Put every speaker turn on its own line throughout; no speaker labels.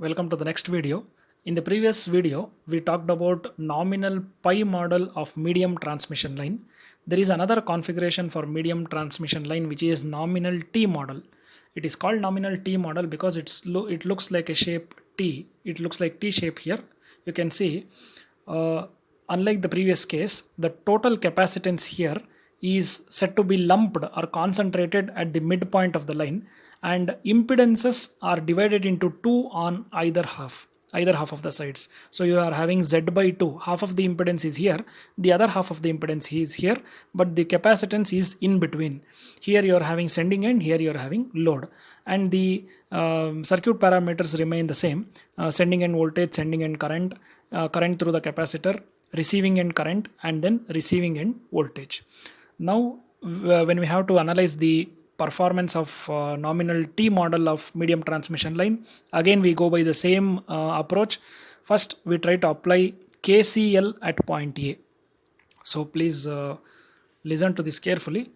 Welcome to the next video. In the previous video, we talked about nominal pi model of medium transmission line. There is another configuration for medium transmission line which is nominal T model. It is called nominal T model because it looks like a shape T. It looks like T shape here. You can see, unlike the previous case, the total capacitance here is said to be lumped or concentrated at the midpoint of the line, and impedances are divided into two on either half of the sides. So you are having Z by 2, half of the impedance is here, the other half of the impedance is here, but the capacitance is in between. Here you are having sending end, here you are having load, and the circuit parameters remain the same. Sending end voltage, sending end current, current through the capacitor, receiving end current, and then receiving end voltage. Now when we have to analyze the performance of nominal T model of medium transmission line, again we go by the same approach. First we try to apply KCL at point A. So please listen to this carefully.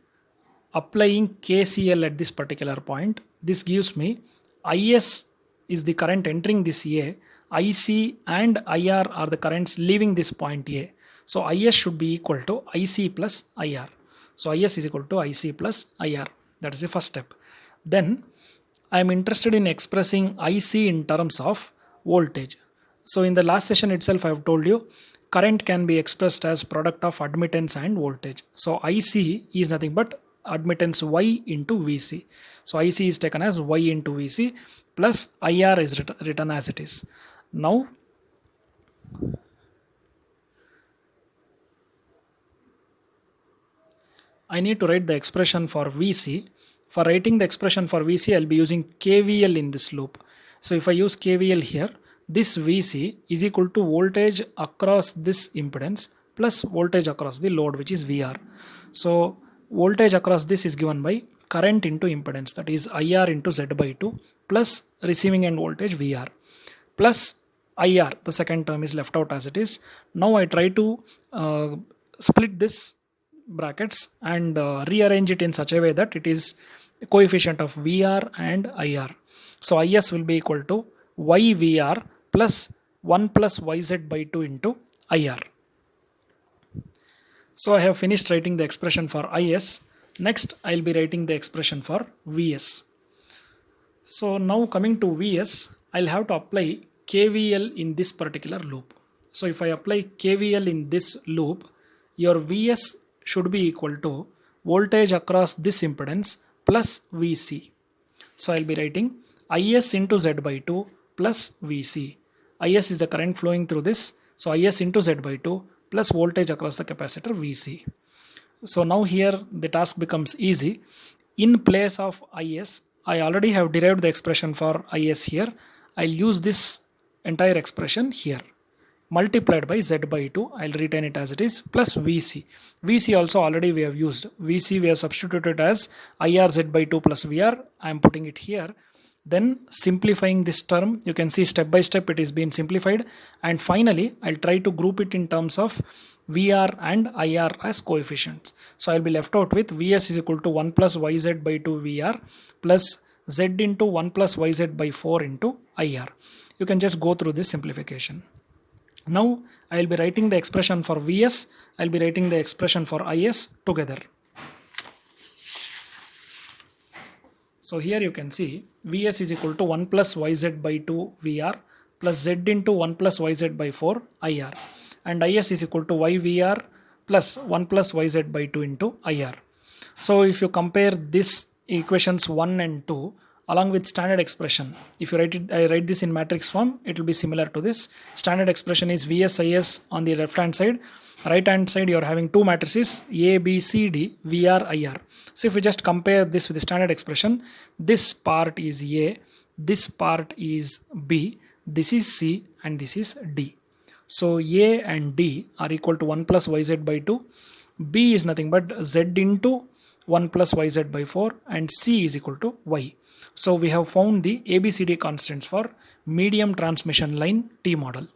Applying KCL at this particular point, this gives me IS is the current entering this A, IC and IR are the currents leaving this point A. So IS should be equal to IC plus IR. So IS is equal to IC plus IR. That is the first step. Then I am interested in expressing IC in terms of voltage. So in the last session itself I have told you current can be expressed as product of admittance and voltage. So IC is nothing but admittance Y into VC. So IC is taken as Y into VC plus IR is written as it is. Now I need to write the expression for VC. For writing the expression for VC, I'll be using KVL in this loop. So if I use KVL here, this VC is equal to voltage across this impedance plus voltage across the load, which is VR. So voltage across this is given by current into impedance, that is IR into Z by 2 plus receiving end voltage VR plus IR. The second term is left out as it is. Now I try to split this brackets and rearrange it in such a way that it is a coefficient of VR and IR. So IS will be equal to YVR plus 1 plus YZ by 2 into IR. So I have finished writing the expression for IS. Next I will be writing the expression for VS. So now coming to VS, I'll have to apply KVL in this particular loop. So if I apply KVL in this loop, your VS should be equal to voltage across this impedance plus VC. So I'll be writing IS into Z by 2 plus VC. IS is the current flowing through this, so IS into Z by 2 plus voltage across the capacitor VC. So now here the task becomes easy. In place of IS, I already have derived the expression for IS here. I'll use this entire expression here, multiplied by Z by 2, I'll retain it as it is, plus VC. VC also already we have used. VC we have substituted as IR Z by 2 plus VR. I am putting it here. Then simplifying this term, you can see step by step it is being simplified. And finally, I'll try to group it in terms of VR and IR as coefficients. So I'll be left out with VS is equal to 1 plus YZ by 2 VR plus Z into 1 plus YZ by 4 into IR. You can just go through this simplification. Now I will be writing the expression for VS, I will be writing the expression for IS together. So here you can see VS is equal to 1 plus YZ by 2 VR plus Z into 1 plus YZ by 4 IR, and IS is equal to YVR plus 1 plus YZ by 2 into IR. So if you compare this equations 1 and 2 along with standard expression, if you I write this in matrix form, it will be similar to this. Standard expression is VS IS on the left hand side. Right hand side you are having two matrices A, B, C, D, VR, IR. So if we just compare this with the standard expression, this part is A, this part is B, this is C, and this is D. So A and D are equal to 1 plus YZ by 2. B is nothing but Z into 1 plus YZ by 4, and C is equal to Y. So we have found the ABCD constants for medium transmission line T model.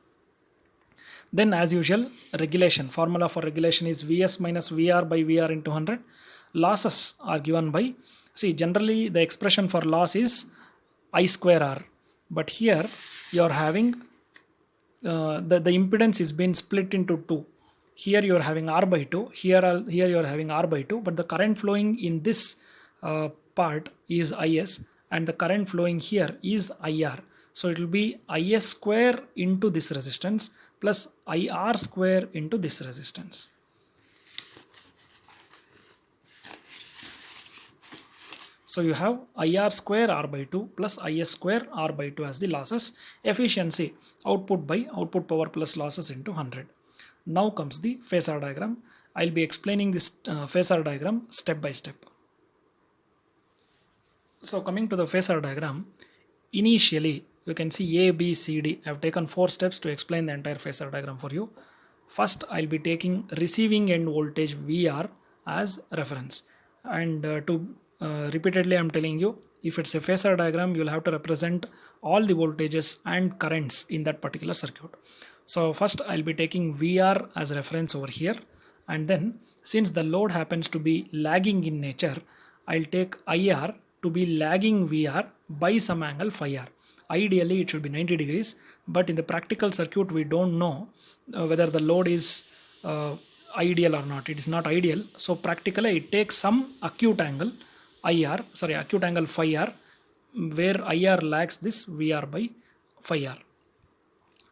Then as usual, regulation. Formula for regulation is VS minus VR by VR into 100. Losses are given by, see, generally the expression for loss is I square R. But here you are having the impedance is being split into two. Here you are having R by 2, here you are having R by 2, but the current flowing in this part is IS and the current flowing here is IR. So it will be IS square into this resistance plus IR square into this resistance. So you have IR square R by 2 plus IS square R by 2 as the losses. Efficiency, output by output power plus losses into 100. Now comes the phasor diagram. I'll be explaining this phasor diagram step by step. So coming to the phasor diagram, initially you can see A, B, C, D. I have taken 4 steps to explain the entire phasor diagram for you. First, I'll be taking receiving end voltage VR as reference, and repeatedly I'm telling you, if it's a phasor diagram, you'll have to represent all the voltages and currents in that particular circuit. So first I'll be taking VR as reference over here, and then since the load happens to be lagging in nature, I'll take IR to be lagging VR by some angle phi r. Ideally it should be 90 degrees, but in the practical circuit we don't know whether the load is ideal or not. It is not ideal, so practically it takes some acute angle acute angle phi r, where IR lags this VR by phi r.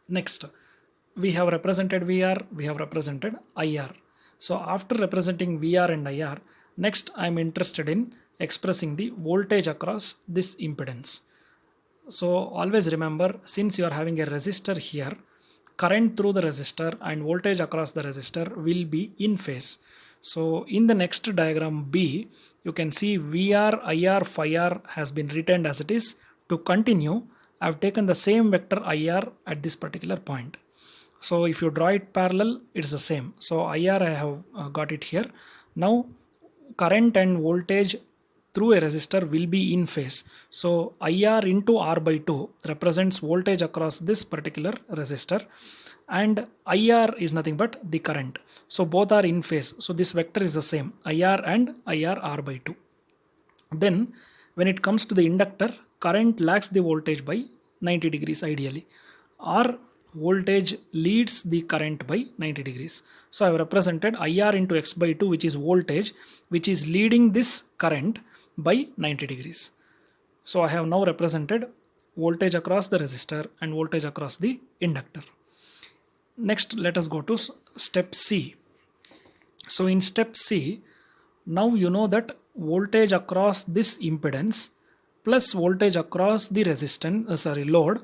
Next, we have represented VR, we have represented IR. So after representing VR and IR, next I am interested in expressing the voltage across this impedance. So always remember, since you are having a resistor here, current through the resistor and voltage across the resistor will be in phase. So in the next diagram B, you can see VR, IR, phi r has been retained as it is. To continue, I have taken the same vector IR at this particular point. So if you draw it parallel, it's the same. So IR I have got it here. Now current and voltage through a resistor will be in phase. So IR into R by 2 represents voltage across this particular resistor, and IR is nothing but the current. So both are in phase. So this vector is the same, IR and IR R by 2. Then when it comes to the inductor, current lags the voltage by 90 degrees ideally. R voltage leads the current by 90 degrees. So I have represented IR into X by 2, which is voltage, which is leading this current by 90 degrees. So I have now represented voltage across the resistor and voltage across the inductor. Next, let us go to step C. So in step C, now you know that voltage across this impedance plus voltage across the load,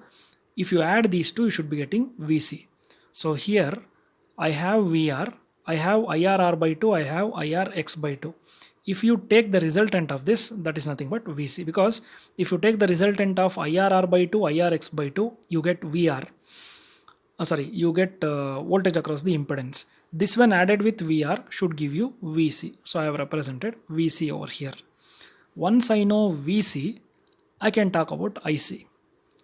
if you add these two, you should be getting VC. So here I have VR, I have IRR by 2, I have IRX by 2. If you take the resultant of this, that is nothing but VC, because if you take the resultant of IRR by 2, IRX by 2, you get VR. You get voltage across the impedance. This one added with VR should give you VC. So I have represented VC over here. Once I know VC, I can talk about IC.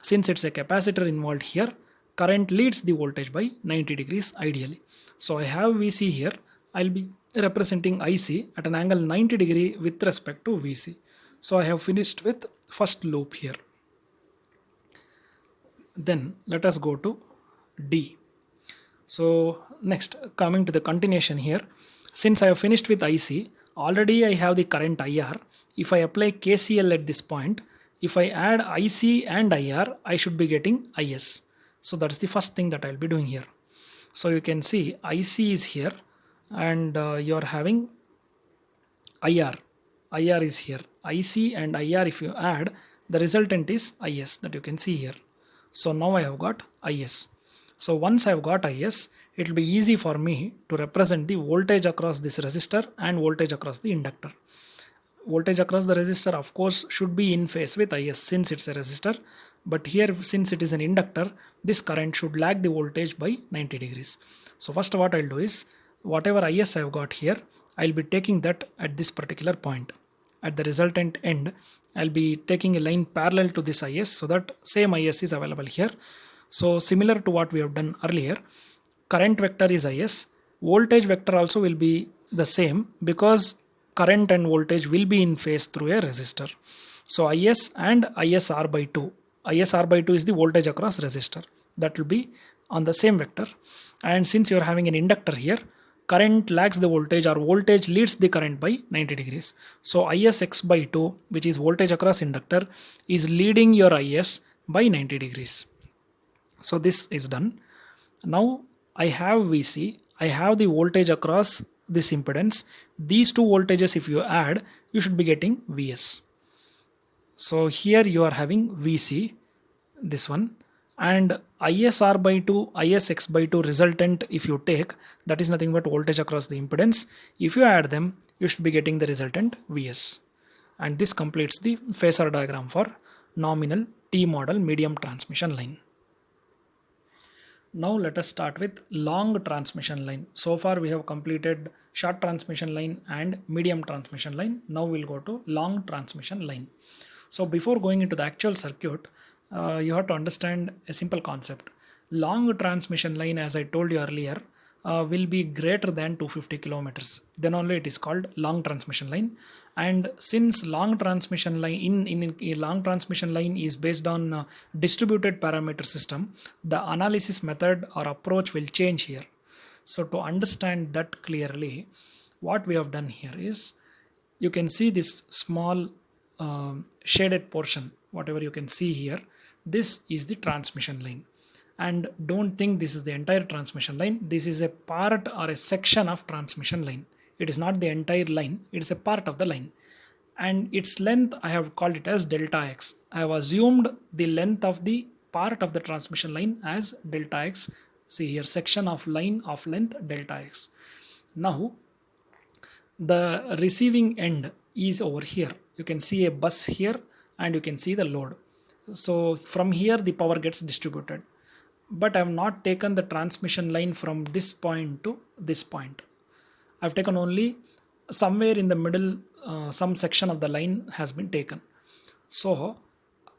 Since it's a capacitor involved here, current leads the voltage by 90 degrees ideally. So I have VC here. I'll be representing IC at an angle 90 degree with respect to VC. So I have finished with first loop here. Then let us go to D. So next, coming to the continuation here, since I have finished with IC, already I have the current IR. If I apply KCL at this point, if I add IC and IR, I should be getting IS. So that's the first thing that I'll be doing here. So you can see IC is here, and you're having IR. IR is here. IC and IR, if you add, the resultant is IS that you can see here. So now I have got IS. So once I have got IS, it will be easy for me to represent the voltage across this resistor and voltage across the inductor. Voltage across the resistor, of course, should be in phase with IS since it's a resistor. But here, since it is an inductor, this current should lag the voltage by 90 degrees. So first what I'll do is, whatever IS I've got here, I'll be taking that at this particular point. At the resultant end, I'll be taking a line parallel to this IS so that same IS is available here. So similar to what we have done earlier, current vector is IS, voltage vector also will be the same because current and voltage will be in phase through a resistor. So IS and ISR by 2. ISR by 2 is the voltage across resistor. That will be on the same vector. And since you are having an inductor here, current lags the voltage, or voltage leads the current by 90 degrees. So ISX by 2, which is voltage across inductor, is leading your IS by 90 degrees. So this is done. Now I have VC, I have the voltage across this impedance. These two voltages, if you add, you should be getting Vs. So here you are having VC, this one, and ISR by 2, ISX by 2 resultant, if you take, that is nothing but voltage across the impedance. If you add them, you should be getting the resultant Vs. And this completes the phasor diagram for nominal T model medium transmission line. Now let us start with long transmission line. So far we have completed short transmission line and medium transmission line. Now we'll go to long transmission line. So before going into the actual circuit, you have to understand a simple concept. Long transmission line, as I told you earlier, will be greater than 250 kilometers. Then only it is called long transmission line. And since long transmission line in a long transmission line is based on distributed parameter system, the analysis method or approach will change here. So to understand that clearly, what we have done here is, you can see this small shaded portion, whatever you can see here, this is the transmission line. And don't think this is the entire transmission line. This is a part or a section of transmission line. It is not the entire line, it is a part of the line. And its length, I have called it as delta x. I have assumed the length of the part of the transmission line as delta x. See here, section of line of length delta x. Now, the receiving end is over here. You can see a bus here and you can see the load. So from here the power gets distributed. But I have not taken the transmission line from this point to this point. I have taken only somewhere in the middle, some section of the line has been taken. So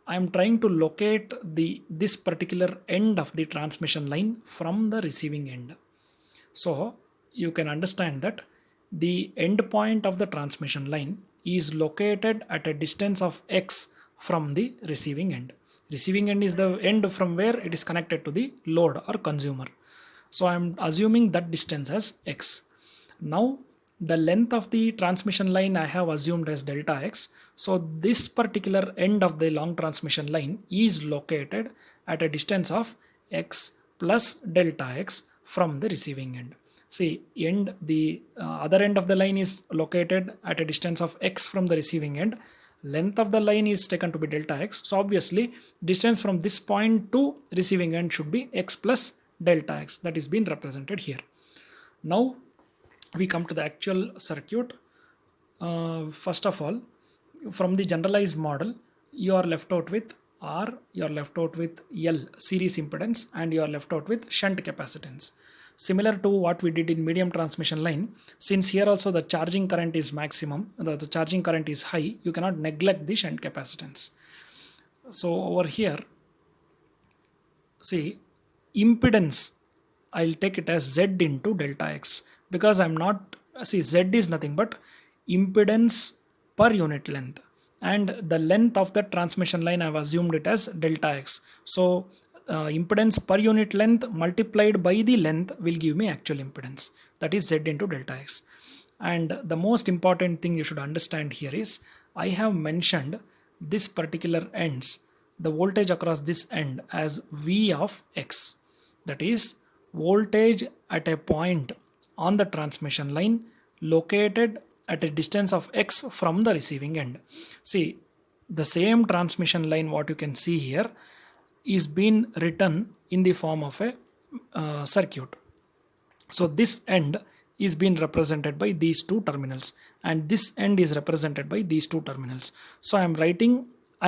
I am trying to locate this particular end of the transmission line from the receiving end. So you can understand that the end point of the transmission line is located at a distance of x from the receiving end. Receiving end is the end from where it is connected to the load or consumer. So I am assuming that distance as x. Now the length of the transmission line I have assumed as delta x. So this particular end of the long transmission line is located at a distance of x plus delta x from the receiving end. See, the other end of the line is located at a distance of x from the receiving end. Length of the line is taken to be delta x. So obviously distance from this point to receiving end should be x plus delta x. That is being represented here. Now we come to the actual circuit. First of all, from the generalized model, you are left out with R, you are left out with L, series impedance, and you are left out with shunt capacitance. Similar to what we did in medium transmission line, since here also the charging current is maximum, the charging current is high, you cannot neglect the shunt capacitance. So over here, see, impedance, I'll take it as Z into delta X, because I'm not, see, Z is nothing but impedance per unit length, and the length of the transmission line I've assumed it as delta X. So impedance per unit length multiplied by the length will give me actual impedance, that is Z into delta X. And the most important thing you should understand here is, I have mentioned this particular ends, the voltage across this end as V of X, that is voltage at a point on the transmission line located at a distance of x from the receiving end. See, the same transmission line what you can see here is being written in the form of a circuit. So this end is being represented by these two terminals, and this end is represented by these two terminals. So I'm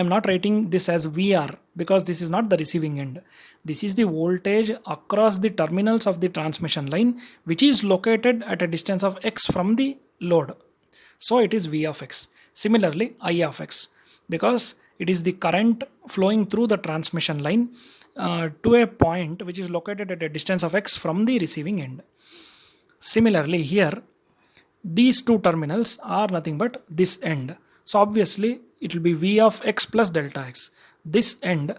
not writing this as VR, because this is not the receiving end. This is the voltage across the terminals of the transmission line, which is located at a distance of x from the load. So it is V of x. Similarly, I of x, because it is the current flowing through the transmission line to a point which is located at a distance of x from the receiving end. Similarly, here these two terminals are nothing but this end. So obviously it will be V of x plus delta x. This end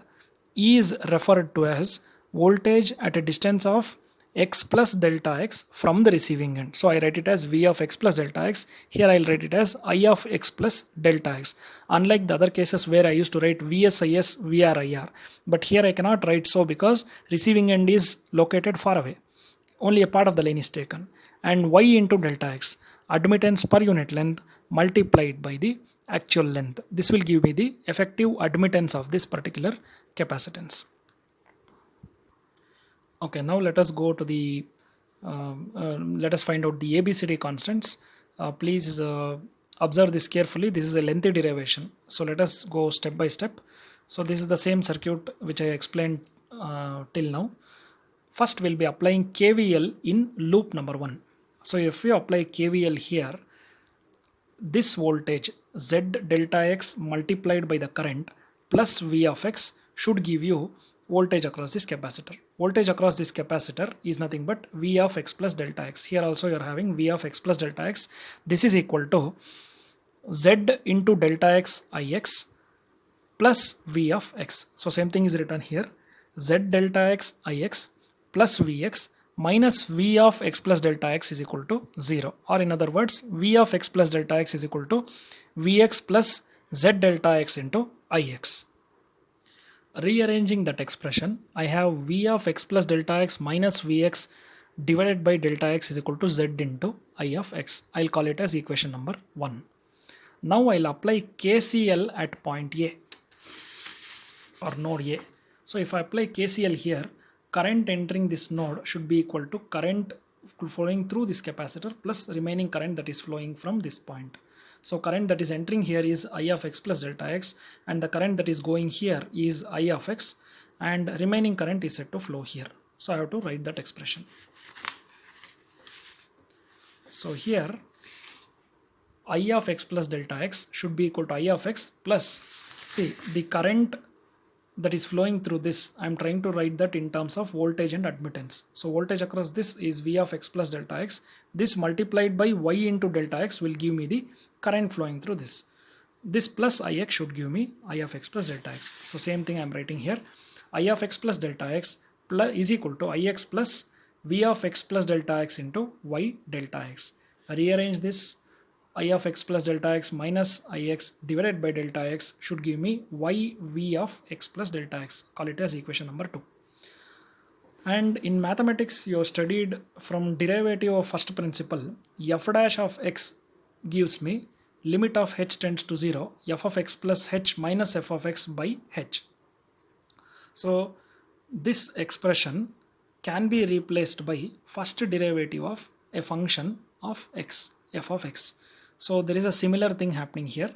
E is referred to as voltage at a distance of x plus delta x from the receiving end. So I write it as V of x plus delta x. Here I'll write it as I of x plus delta x. Unlike the other cases where I used to write VSIS, VRIR. But here I cannot write so because receiving end is located far away. Only a part of the line is taken. And Y into delta x, admittance per unit length multiplied by the actual length. This will give me the effective admittance of this particular capacitance. Okay, now let us go to the let us find out the ABCD constants. Please observe this carefully. This is a lengthy derivation, so let us go step by step. So this is the same circuit which I explained till now. First we'll be applying KVL in loop number 1. So if we apply KVL here, this voltage Z delta x multiplied by the current plus V of x should give you voltage across this capacitor. Voltage across this capacitor is nothing but V of x plus delta x. Here also you are having V of x plus delta x. This is equal to Z into delta x Ix plus V of x. So same thing is written here. Z delta x Ix plus Vx minus V of x plus delta x is equal to 0. Or in other words, V of x plus delta x is equal to Vx plus Z delta x into Ix. Rearranging that expression, I have V of x plus delta x minus Vx divided by delta x is equal to Z into I of x. I'll call it as equation number 1. Now I'll apply KCL at point A or node A. So if I apply KCL here, current entering this node should be equal to current flowing through this capacitor plus remaining current that is flowing from this point. So current that is entering here is I of x plus delta x, and the current that is going here is I of x, and remaining current is set to flow here. So I have to write that expression. So here I of x plus delta x should be equal to I of x plus, see, the current that is flowing through this, I am trying to write that in terms of voltage and admittance. So voltage across this is V of x plus delta x. This multiplied by Y into delta x will give me the current flowing through this. This plus Ix should give me I of x plus delta x. So same thing I am writing here. I of x plus delta x plus is equal to Ix plus V of x plus delta x into Y delta x. Rearrange this. I of x plus delta x minus Ix divided by delta x should give me Y V of x plus delta x. Call it as equation number 2. And in mathematics you studied from derivative of first principle, f dash of x gives me limit of h tends to 0, f of x plus h minus f of x by h. So this expression can be replaced by first derivative of a function of x, f of x. So there is a similar thing happening here.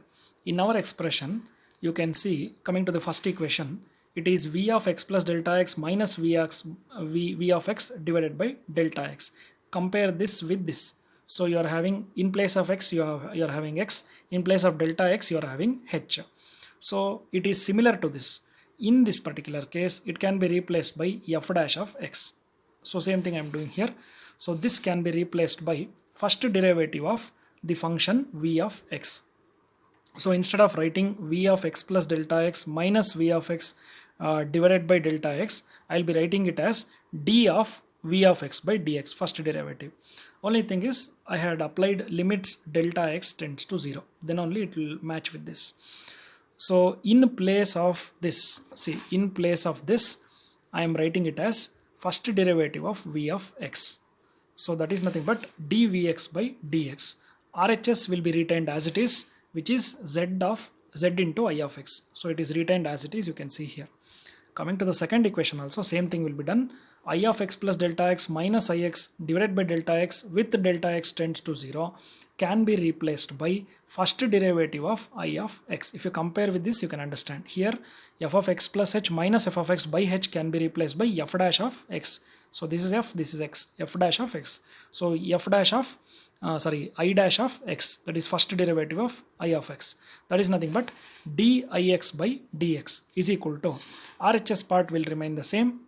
In our expression, you can see, coming to the first equation, it is V of x plus delta x minus V of x divided by delta x. Compare this with this. So you are having, in place of x, you are having x. In place of delta x, you are having h. So it is similar to this. In this particular case, it can be replaced by f dash of x. So same thing I am doing here. So this can be replaced by first derivative of the function V of x. So instead of writing V of x plus delta x minus V of x divided by delta x, I'll be writing it as d of V of x by dx, first derivative. Only thing is I had applied limits delta x tends to 0. Then only it will match with this. So in place of this, see, in place of this, I am writing it as first derivative of V of x. So that is nothing but dvx by dx. RHS will be retained as it is, which is z into I of x. So it is retained as it is, you can see here. Coming to the second equation also, same thing will be done. I of x plus delta x minus Ix divided by delta x with delta x tends to 0 can be replaced by first derivative of I of x. If you compare with this, you can understand. Here, f of x plus h minus f of x by h can be replaced by f dash of x. So this is f, this is x, f dash of x. So f dash of I dash of x, that is first derivative of I of x, that is nothing but dix by dx is equal to, RHS part will remain the same.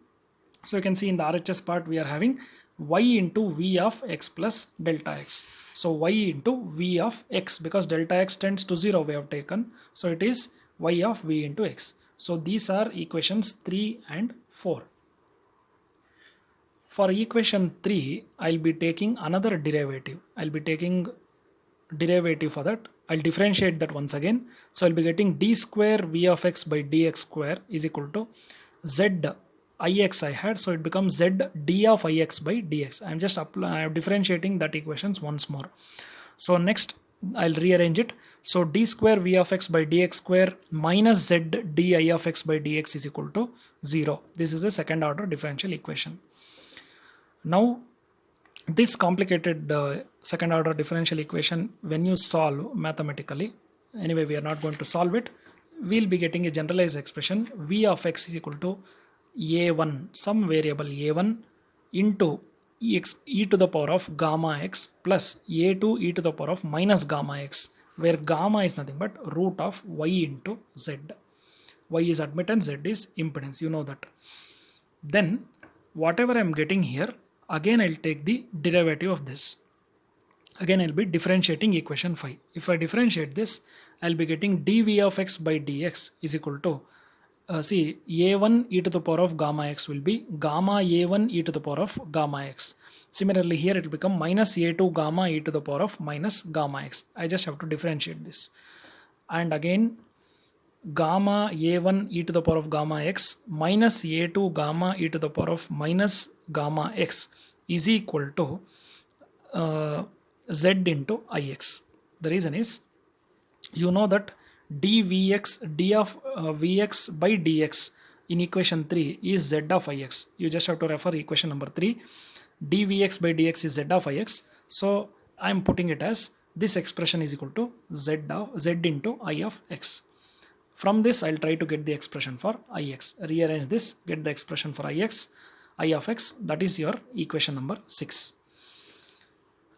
So you can see in the RHS part we are having y into v of x plus delta x. So y into v of x, because delta x tends to 0 we have taken, so it is y of v into x. So these are equations 3 and 4. For equation 3, I'll be taking another derivative. I'll be taking derivative for that. I'll differentiate that once again. So I'll be getting d square v of x by dx square is equal to z ix I had, so it becomes z d of ix by dx. I'm just differentiating that equations once more. So next I'll rearrange it. So d square v of x by dx square minus z di of x by dx is equal to 0. This is a second order differential equation. Now this complicated second order differential equation, when you solve mathematically, anyway we are not going to solve it, we'll be getting a generalized expression v of x is equal to a1, some variable a1 into e to the power of gamma x plus a2 e to the power of minus gamma x, where gamma is nothing but root of y into z. Y is admittance, z is impedance, you know that. Then whatever I'm getting here, again I'll take the derivative of this. Again I'll be differentiating equation 5. If I differentiate this, I'll be getting dv of x by dx is equal to see, a1 e to the power of gamma x will be gamma a1 e to the power of gamma x. Similarly here it will become minus a2 gamma e to the power of minus gamma x. I just have to differentiate this. And again gamma a1 e to the power of gamma x minus a2 gamma e to the power of minus gamma x is equal to z into ix. The reason is, you know that dvx d of vx by dx in equation 3 is z of ix. You just have to refer equation number 3. dvx by dx is z of ix. So I am putting it as this expression is equal to z into I of x. From this I'll try to get the expression for ix. Rearrange this, get the expression for ix, I of x. That is your equation number 6.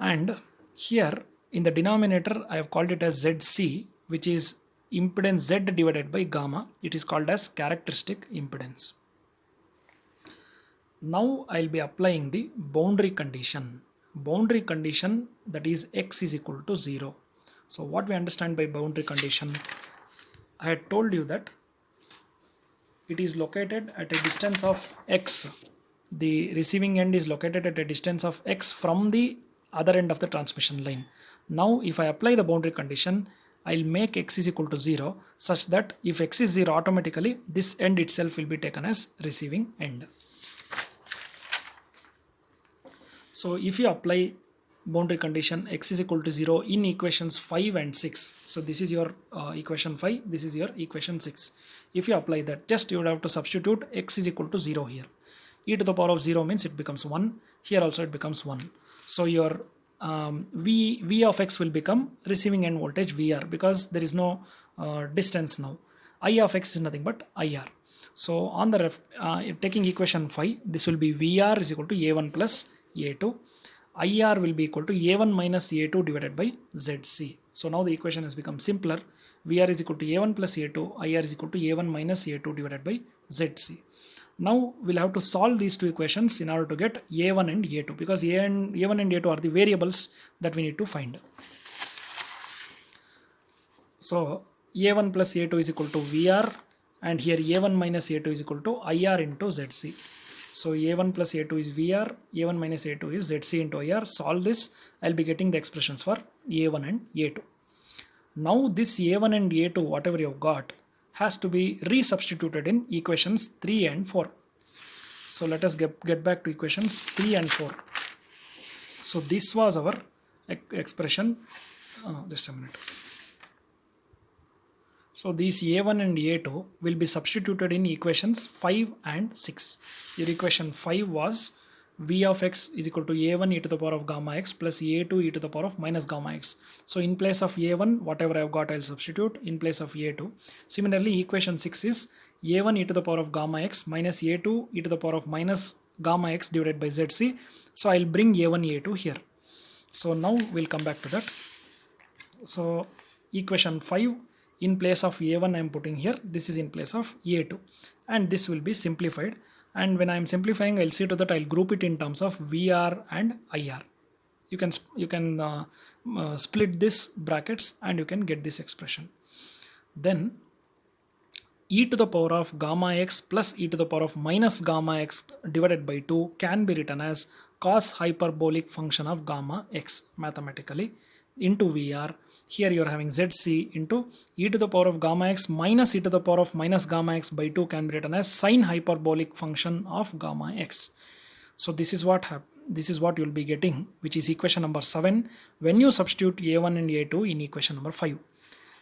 And here in the denominator I have called it as zc, which is impedance z divided by gamma. It is called as characteristic impedance. Now I'll be applying the boundary condition. Boundary condition, that is x is equal to 0. So what we understand by boundary condition, I had told you that it is located at a distance of x. The receiving end is located at a distance of x from the other end of the transmission line. Now if I apply the boundary condition, I'll make x is equal to 0 such that if x is 0, automatically this end itself will be taken as receiving end. So if you apply boundary condition x is equal to 0 in equations 5 and 6, so this is your equation 5, this is your equation 6. If you apply that, just you would have to substitute x is equal to 0 here. E to the power of 0 means it becomes 1. Here also it becomes 1. So your v of x will become receiving end voltage VR, because there is no distance now. I of x is nothing but IR. So on the taking equation 5, this will be VR is equal to A1 plus A2. IR will be equal to A1 minus A2 divided by ZC. So now the equation has become simpler. VR is equal to A1 plus A2. IR is equal to A1 minus A2 divided by ZC. Now we'll have to solve these two equations in order to get A1 and A2, because A1 and A2 are the variables that we need to find. So A1 plus A2 is equal to VR, and here A1 minus A2 is equal to IR into ZC. So A1 plus A2 is VR, A1 minus A2 is ZC into IR. Solve this, I'll be getting the expressions for A1 and A2. Now this A1 and A2, whatever you have got, has to be resubstituted in equations 3 and 4. So let us get back to equations 3 and 4. So this was our expression. Just a minute. So these A1 and A2 will be substituted in equations 5 and 6. Your equation 5 was v of x is equal to A1 e to the power of gamma x plus A2 e to the power of minus gamma x. So in place of A1, whatever I've got, I'll substitute in place of A2. Similarly, equation 6 is A1 e to the power of gamma x minus A2 e to the power of minus gamma x divided by ZC. So I'll bring A1, A2 here. So now we'll come back to that. So equation 5, in place of A1 I am putting here, this is in place of A2, and this will be simplified. And when I am simplifying, I'll see to that I'll group it in terms of VR and IR. You can split this brackets and you can get this expression. Then e to the power of gamma x plus e to the power of minus gamma x divided by 2 can be written as cos hyperbolic function of gamma x mathematically into VR. Here you are having zc into e to the power of gamma x minus e to the power of minus gamma x by 2 can be written as sine hyperbolic function of gamma x. So this is what you will be getting, which is equation number 7 when you substitute a1 and a2 in equation number 5.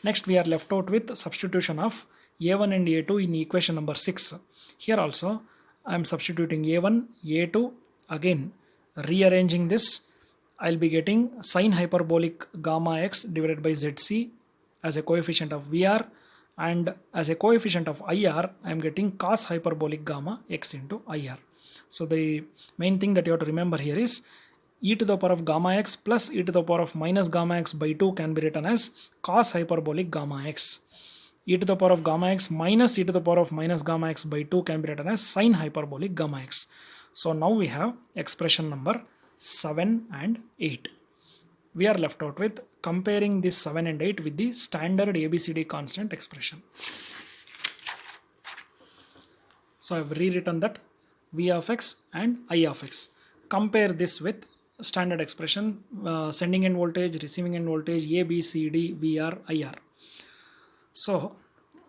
Next we are left out with substitution of a1 and a2 in equation number 6. Here also I am substituting a1, a2, again rearranging this. I'll be getting sine hyperbolic gamma x divided by zc as a coefficient of VR, and as a coefficient of IR I am getting cos hyperbolic gamma x into IR. So the main thing that you have to remember here is e to the power of gamma x plus e to the power of minus gamma x by 2 can be written as cos hyperbolic gamma x. E to the power of gamma x minus e to the power of minus gamma x by 2 can be written as sine hyperbolic gamma x. So now we have expression number 7 and 8. We are left out with comparing this 7 and 8 with the standard ABCD constant expression. So I have rewritten that V of x and I of x. Compare this with standard expression, sending end voltage, receiving end voltage, A, B, C, D, VR, IR. So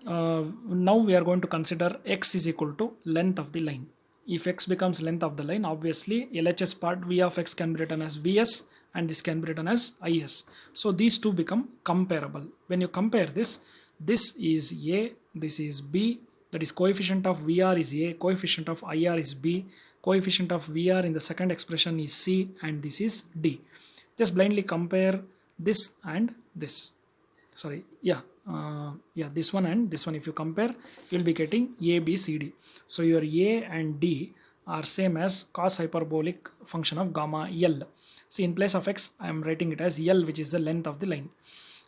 now we are going to consider x is equal to length of the line. If x becomes length of the line, obviously LHS part V of x can be written as Vs and this can be written as Is. So these two become comparable. When you compare this is A, this is B, that is coefficient of VR is A, coefficient of IR is B, coefficient of VR in the second expression is C, and this is D. Just blindly compare this and this. Sorry, this one and this one. If you compare, you will be getting A, B, C, D. So your A and D are same as cos hyperbolic function of gamma L. See, in place of x, I am writing it as L, which is the length of the line.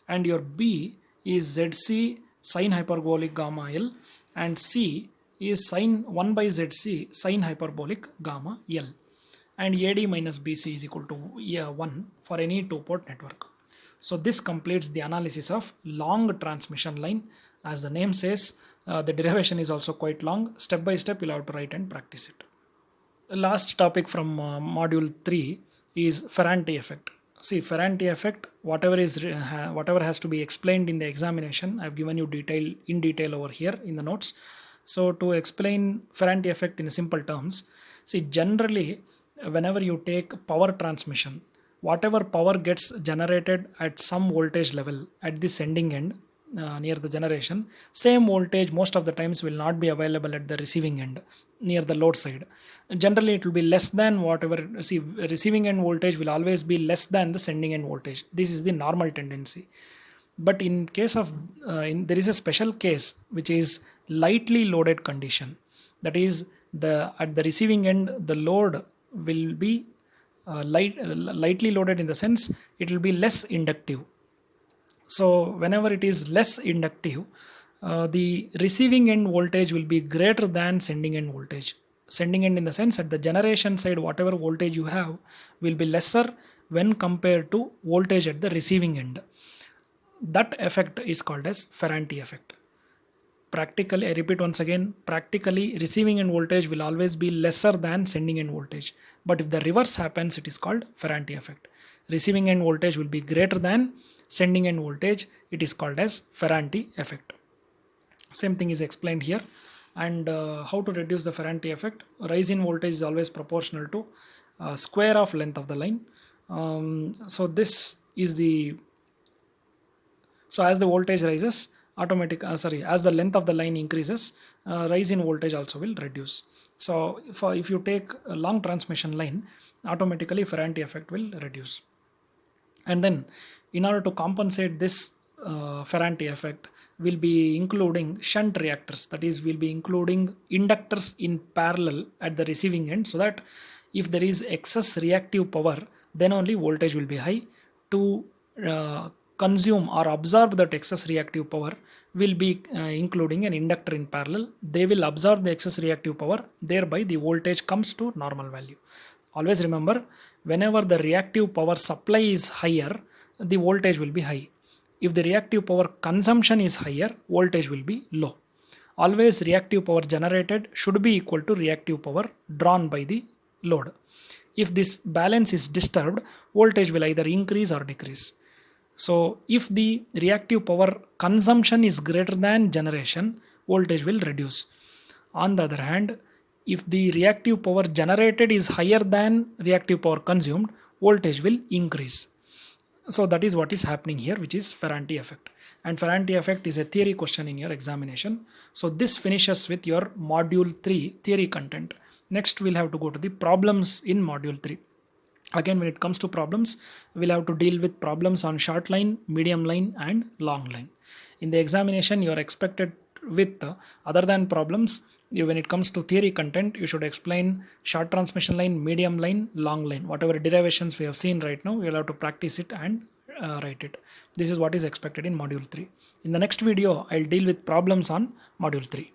And your B is ZC sine hyperbolic gamma L, and C is sine 1 by ZC sine hyperbolic gamma L. And AD minus BC is equal to 1 for any two-port network. So this completes the analysis of long transmission line. As the name says, the derivation is also quite long. Step by step, you'll have to write and practice it. The last topic from module 3 is Ferranti effect. See, Ferranti effect, whatever has to be explained in the examination, I've given you in detail over here in the notes. So to explain Ferranti effect in simple terms, see, generally whenever you take power transmission, whatever power gets generated at some voltage level at the sending end near the generation, same voltage most of the times will not be available at the receiving end near the load side. Generally it will be less than whatever, see, receiving end voltage will always be less than the sending end voltage. This is the normal tendency. But in case of there is a special case which is lightly loaded condition. That is, at the receiving end the load will be lightly loaded, in the sense it will be less inductive. So whenever it is less inductive, the receiving end voltage will be greater than sending end voltage. Sending end in the sense at the generation side, whatever voltage you have will be lesser when compared to voltage at the receiving end. That effect is called as Ferranti effect. Practically, I repeat once again, practically receiving end voltage will always be lesser than sending end voltage. But if the reverse happens, it is called Ferranti effect. Receiving end voltage will be greater than sending end voltage. It is called as Ferranti effect. Same thing is explained here. And how to reduce the Ferranti effect? Rise in voltage is always proportional to square of length of the line. So this is the, so as the voltage rises, as the length of the line increases, rise in voltage also will reduce. So if you take a long transmission line, automatically Ferranti effect will reduce. And then in order to compensate this Ferranti effect, we'll be including shunt reactors. That is, we'll be including inductors in parallel at the receiving end, so that if there is excess reactive power, then only voltage will be high. To consume or absorb that excess reactive power, will be including an inductor in parallel. They will absorb the excess reactive power, thereby the voltage comes to normal value. Always remember, whenever the reactive power supply is higher, the voltage will be high. If the reactive power consumption is higher, voltage will be low. always reactive power generated should be equal to reactive power drawn by the load. If this balance is disturbed, voltage will either increase or decrease. So if the reactive power consumption is greater than generation, voltage will reduce. On the other hand, if the reactive power generated is higher than reactive power consumed, voltage will increase. So that is what is happening here, which is Ferranti effect. And Ferranti effect is a theory question in your examination. So this finishes with your module 3 theory content. Next we'll have to go to the problems in module 3. Again, when it comes to problems, we'll have to deal with problems on short line, medium line and long line. In the examination, you are expected with other than problems, when it comes to theory content, you should explain short transmission line, medium line, long line. Whatever derivations we have seen right now, you'll have to practice it and write it. This is what is expected in module 3. In the next video, I'll deal with problems on module 3.